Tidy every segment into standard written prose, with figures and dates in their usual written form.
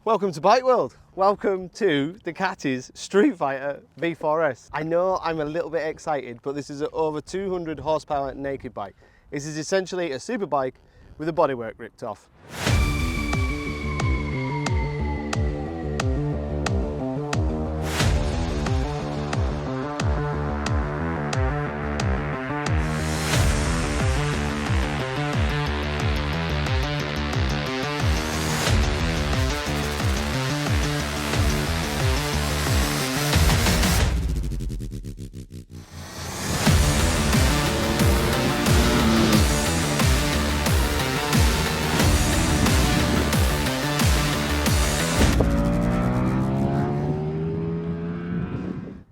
Welcome to Bike World. Welcome to Ducati's Streetfighter V4S. I know I'm a little bit excited, but this is an over 200 horsepower naked bike. This is essentially a super bike with the bodywork ripped off.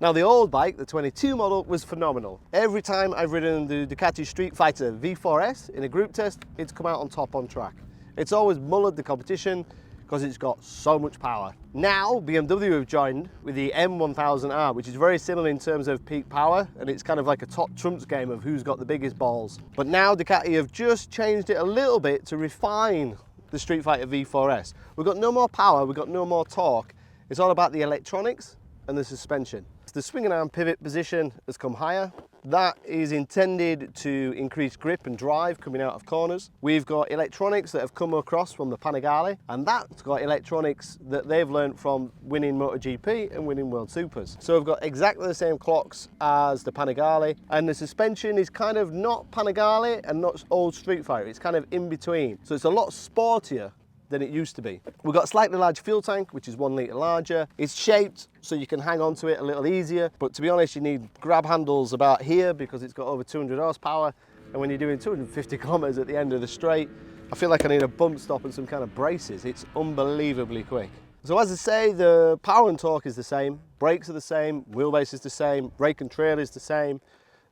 Now the old bike, the 22 model, was phenomenal. Every time I've ridden the Ducati Streetfighter V4S in a group test, it's come out on top on track. It's always mullered the competition because it's got so much power. Now BMW have joined with the M1000R, which is very similar in terms of peak power, and it's kind of like a top trumps game of who's got the biggest balls. But now Ducati have just changed it a little bit to refine the Streetfighter V4S. We've got no more power, we've got no more torque. It's all about the electronics and the suspension. The swing and arm pivot position has come higher. That is intended to increase grip and drive coming out of corners. We've got electronics that have come across from the Panigale, and that's got electronics that they've learned from winning MotoGP and winning World Supers. So we've got exactly the same clocks as the Panigale, and the suspension is kind of not Panigale and not old Streetfighter. It's kind of in between. So it's a lot sportier than it used to be. We've got a slightly larger fuel tank, which is 1 litre larger. It's shaped so you can hang on to it a little easier, but to be honest, you need grab handles about here because it's got over 200 horsepower, and when you're doing 250 kilometers at the end of the straight, I feel like I need a bump stop and some kind of braces. It's unbelievably quick. So as I say, the power and torque is the same, brakes are the same, wheelbase is the same, brake and trail is the same,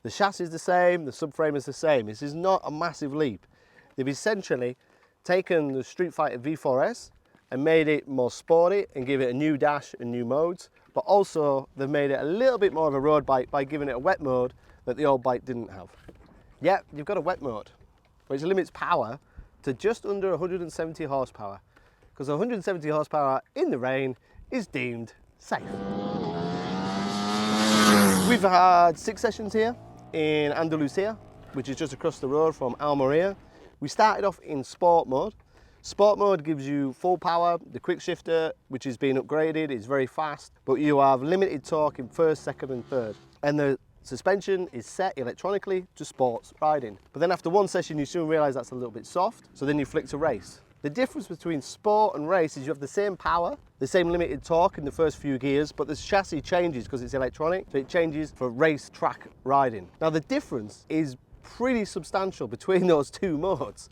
the chassis is the same, the subframe is the same. This is not a massive leap. They've essentially taken the Streetfighter V4S and made it more sporty and give it a new dash and new modes, but also they've made it a little bit more of a road bike by giving it a wet mode that the old bike didn't have. Yeah, you've got a wet mode, which limits power to just under 170 horsepower, because 170 horsepower in the rain is deemed safe. We've had 6 sessions here in Andalucia, which is just across the road from Almeria. We started off in sport mode. Sport mode gives you full power. The quick shifter, which is being upgraded, is very fast, but you have limited torque in first, second and third. And the suspension is set electronically to sports riding. But then after 1 session, you soon realize that's a little bit soft, so then you flick to race. The difference between sport and race is you have the same power, the same limited torque in the first few gears, but the chassis changes because it's electronic, so it changes for race track riding. Now the difference is pretty substantial between those two modes.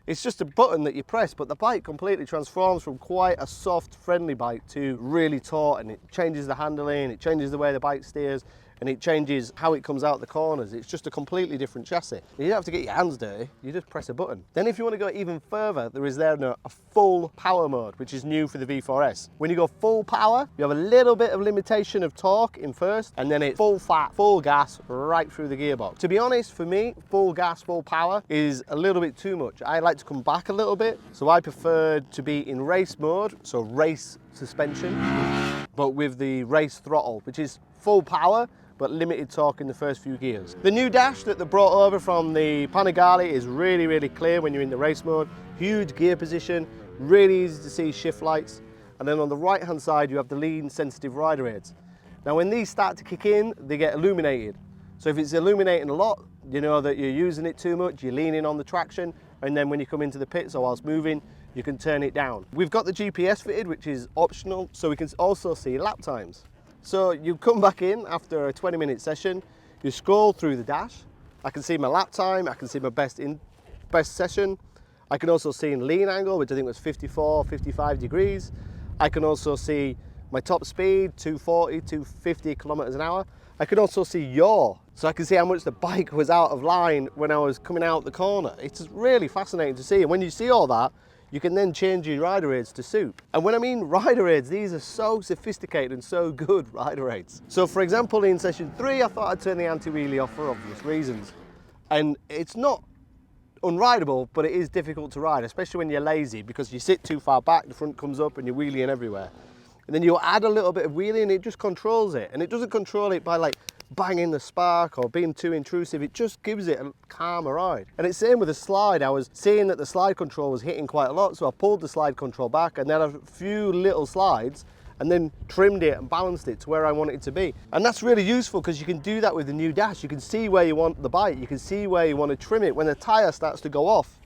It's just a button that you press, but the bike completely transforms from quite a soft, friendly bike to really taut, and it changes the handling, it changes the way the bike steers, and it changes how it comes out the corners. It's just a completely different chassis. You don't have to get your hands dirty, you just press a button. Then if you want to go even further, there is there a full power mode, which is new for the V4S. When you go full power, you have a little bit of limitation of torque in first, and then it's full fat, full gas right through the gearbox. To be honest, for me, full gas, full power is a little bit too much. I like to come back a little bit, so I preferred to be in race mode, so race suspension, but with the race throttle, which is full power, but limited torque in the first few gears. The new dash that they brought over from the Panigale is really, really clear when you're in the race mode. Huge gear position, really easy to see shift lights. And then on the right hand side, you have the lean sensitive rider aids. Now when these start to kick in, they get illuminated. So if it's illuminating a lot, you know that you're using it too much, you're leaning on the traction, and then when you come into the pits or whilst moving, you can turn it down. We've got the GPS fitted, which is optional, so we can also see lap times. So you come back in after a 20-minute session, you scroll through the dash. I can see my lap time, I can see my best session. I can also see in lean angle, which I think was 54, 55 degrees. I can also see my top speed, 240, 250 kilometers an hour. I can also see yaw, so I can see how much the bike was out of line when I was coming out the corner. It's really fascinating to see, and when you see all that, you can then change your rider aids to suit. And when I mean rider aids, these are so sophisticated and so good rider aids. So for example, in session 3, I thought I'd turn the anti-wheelie off for obvious reasons. And it's not unrideable, but it is difficult to ride, especially when you're lazy, because you sit too far back, the front comes up and you're wheeling everywhere. And then you add a little bit of wheelie and it just controls it. And it doesn't control it by like banging the spark or being too intrusive. It just gives it a calmer ride. And it's same with the slide. I was seeing that the slide control was hitting quite a lot, so I pulled the slide control back and then a few little slides and then trimmed it and balanced it to where I want it to be. And that's really useful because you can do that with the new dash. You can see where you want the bike. You can see where you want to trim it. When the tire starts to go off,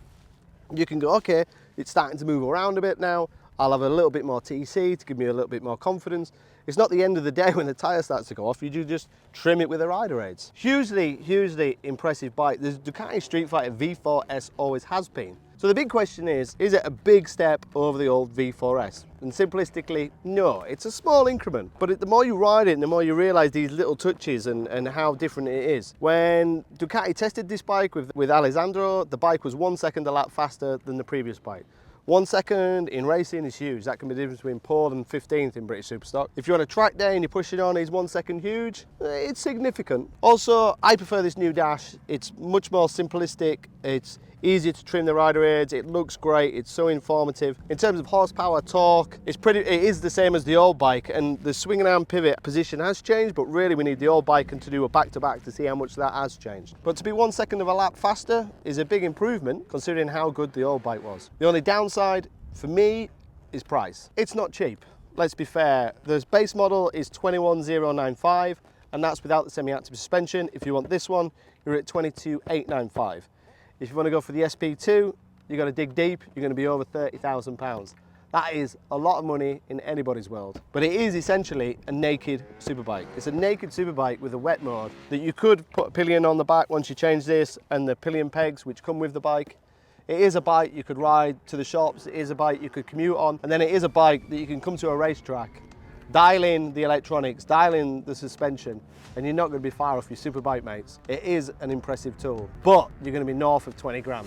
you can go, okay, it's starting to move around a bit now. I'll have a little bit more TC to give me a little bit more confidence. It's not the end of the day when the tire starts to go off. You do just trim it with the rider aids. Hugely impressive bike. The Ducati Streetfighter V4S always has been. So the big question is it a big step over the old V4S? And simplistically, no, it's a small increment. But the more you ride it, the more you realize these little touches and how different it is. When Ducati tested this bike with Alessandro, the bike was 1 second a lap faster than the previous bike. 1 second in racing is huge. That can be the difference between pole and 15th in British Superstock. If you're on a track day and you push it on, is 1 second huge? It's significant. Also, I prefer this new dash. It's much more simplistic. It's easier to trim the rider aids. It looks great. It's so informative. In terms of horsepower, torque, it is the same as the old bike, and the swing and arm pivot position has changed, but really we need the old bike and to do a back-to-back to see how much that has changed. But to be 1 second of a lap faster is a big improvement considering how good the old bike was. The only downside for me is price. It's not cheap. Let's be fair. The base model is 21,095, and that's without the semi-active suspension. If you want this one, you're at 22,895. If you want to go for the SP2, you've got to dig deep, you're going to be over £30,000. That is a lot of money in anybody's world. But it is essentially a naked superbike. It's a naked superbike with a wet mode that you could put a pillion on the back once you change this and the pillion pegs which come with the bike. It is a bike you could ride to the shops, it is a bike you could commute on, and then it is a bike that you can come to a racetrack, dial in the electronics, dial in the suspension, and you're not going to be far off your superbike mates. It is an impressive tool, but you're going to be north of 20 grand.